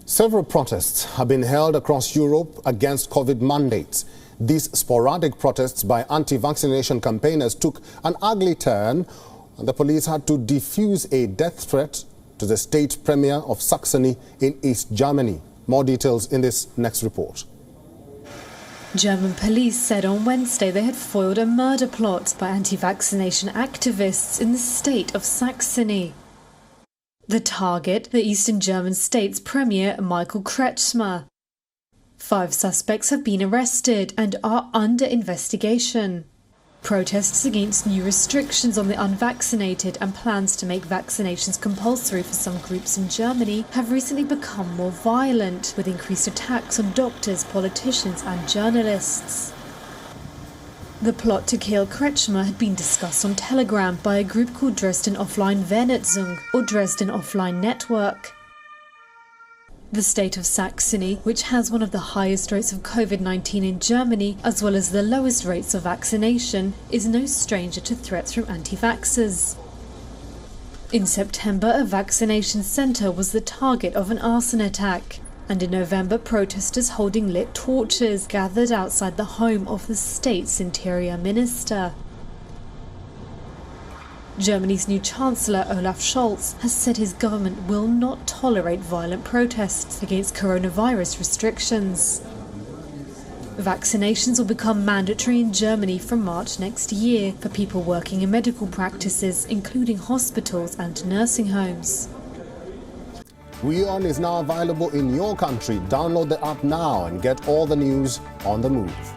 Several protests have been held across Europe against COVID mandates. These sporadic protests by anti-vaccination campaigners took an ugly turn, and the police had to defuse a death threat to the state premier of Saxony in East Germany. More details in this next report. German police said on Wednesday they had foiled a murder plot by anti-vaccination activists in the state of Saxony. The target, the Eastern German state's premier Michael Kretschmer. 5 suspects have been arrested and are under investigation. Protests against new restrictions on the unvaccinated and plans to make vaccinations compulsory for some groups in Germany have recently become more violent, with increased attacks on doctors, politicians and journalists. The plot to kill Kretschmer had been discussed on Telegram by a group called Dresden Offline Vernetzung, or Dresden Offline Network. The state of Saxony, which has one of the highest rates of COVID-19 in Germany, as well as the lowest rates of vaccination, is no stranger to threats from anti-vaxxers. In September, a vaccination centre was the target of an arson attack, and in November, protesters holding lit torches gathered outside the home of the state's interior minister. Germany's new Chancellor Olaf Scholz has said his government will not tolerate violent protests against coronavirus restrictions. Vaccinations will become mandatory in Germany from March next year for people working in medical practices, including hospitals and nursing homes. WION is now available in your country. Download the app now and get all the news on the move.